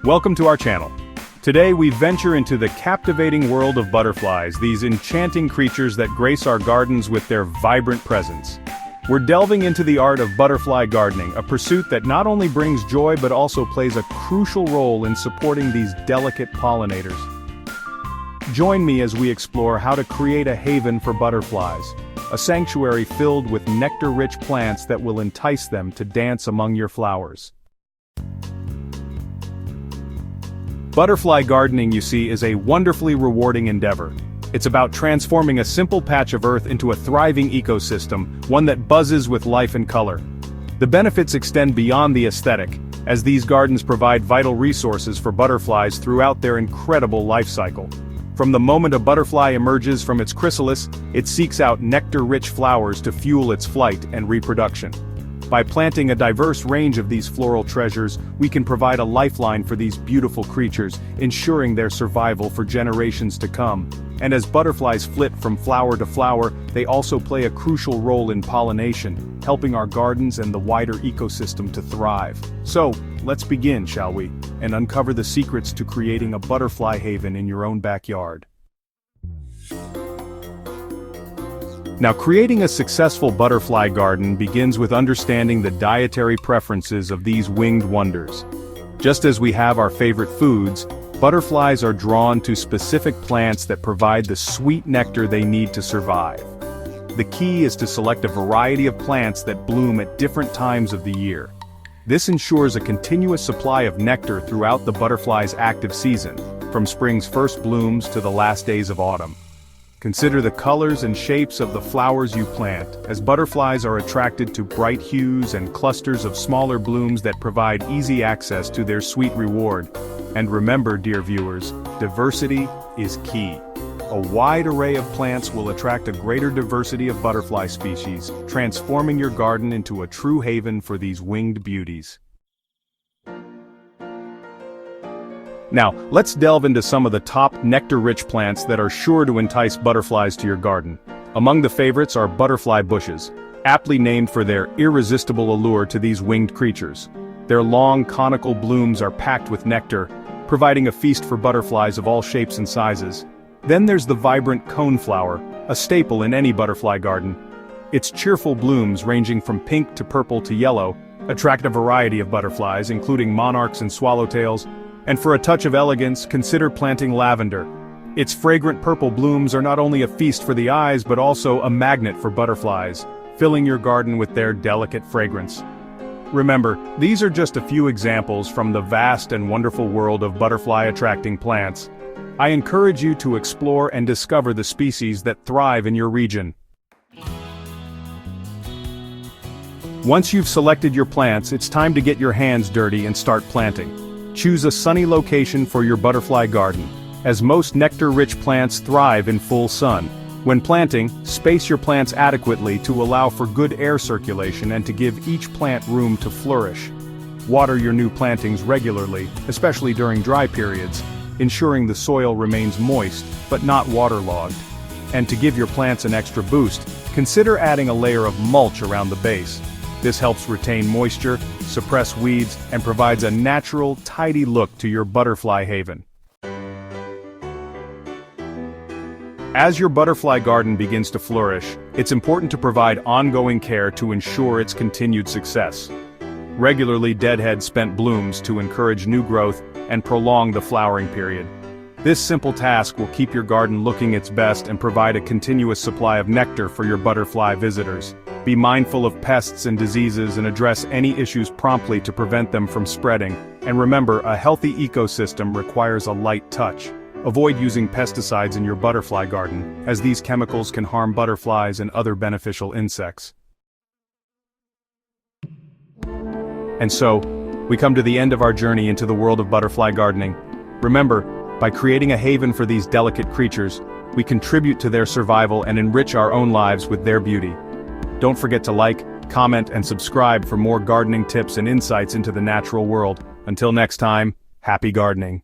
Welcome to our channel. Today we venture into the captivating world of butterflies, these enchanting creatures that grace our gardens with their vibrant presence. We're delving into the art of butterfly gardening, a pursuit that not only brings joy but also plays a crucial role in supporting these delicate pollinators. Join me as we explore how to create a haven for butterflies, a sanctuary filled with nectar-rich plants that will entice them to dance among your flowers. Butterfly gardening, you see, is a wonderfully rewarding endeavor. It's about transforming a simple patch of earth into a thriving ecosystem, one that buzzes with life and color. The benefits extend beyond the aesthetic, as these gardens provide vital resources for butterflies throughout their incredible life cycle. From the moment a butterfly emerges from its chrysalis, it seeks out nectar-rich flowers to fuel its flight and reproduction. By planting a diverse range of these floral treasures, we can provide a lifeline for these beautiful creatures, ensuring their survival for generations to come. And as butterflies flit from flower to flower, they also play a crucial role in pollination, helping our gardens and the wider ecosystem to thrive. So, let's begin, shall we, and uncover the secrets to creating a butterfly haven in your own backyard. Now, creating a successful butterfly garden begins with understanding the dietary preferences of these winged wonders. Just as we have our favorite foods, butterflies are drawn to specific plants that provide the sweet nectar they need to survive. The key is to select a variety of plants that bloom at different times of the year. This ensures a continuous supply of nectar throughout the butterfly's active season, from spring's first blooms to the last days of autumn. Consider the colors and shapes of the flowers you plant, as butterflies are attracted to bright hues and clusters of smaller blooms that provide easy access to their sweet reward. And remember, dear viewers, diversity is key. A wide array of plants will attract a greater diversity of butterfly species, transforming your garden into a true haven for these winged beauties. Now, let's delve into some of the top nectar-rich plants that are sure to entice butterflies to your garden. Among the favorites are butterfly bushes, aptly named for their irresistible allure to these winged creatures. Their long, conical blooms are packed with nectar, providing a feast for butterflies of all shapes and sizes. Then there's the vibrant coneflower, a staple in any butterfly garden. Its cheerful blooms, ranging from pink to purple to yellow, attract a variety of butterflies, including monarchs and swallowtails. And for a touch of elegance, consider planting lavender. Its fragrant purple blooms are not only a feast for the eyes but also a magnet for butterflies, filling your garden with their delicate fragrance. Remember, these are just a few examples from the vast and wonderful world of butterfly-attracting plants. I encourage you to explore and discover the species that thrive in your region. Once you've selected your plants, it's time to get your hands dirty and start planting. Choose a sunny location for your butterfly garden, as most nectar-rich plants thrive in full sun. When planting, space your plants adequately to allow for good air circulation and to give each plant room to flourish. Water your new plantings regularly, especially during dry periods, ensuring the soil remains moist but not waterlogged. And to give your plants an extra boost, consider adding a layer of mulch around the base. This helps retain moisture, suppress weeds, and provides a natural, tidy look to your butterfly haven. As your butterfly garden begins to flourish, it's important to provide ongoing care to ensure its continued success. Regularly deadhead spent blooms to encourage new growth and prolong the flowering period. This simple task will keep your garden looking its best and provide a continuous supply of nectar for your butterfly visitors. Be mindful of pests and diseases and address any issues promptly to prevent them from spreading. And remember, a healthy ecosystem requires a light touch. Avoid using pesticides in your butterfly garden, as these chemicals can harm butterflies and other beneficial insects. And so, we come to the end of our journey into the world of butterfly gardening. Remember, by creating a haven for these delicate creatures, we contribute to their survival and enrich our own lives with their beauty. Don't forget to like, comment, and subscribe for more gardening tips and insights into the natural world. Until next time, happy gardening.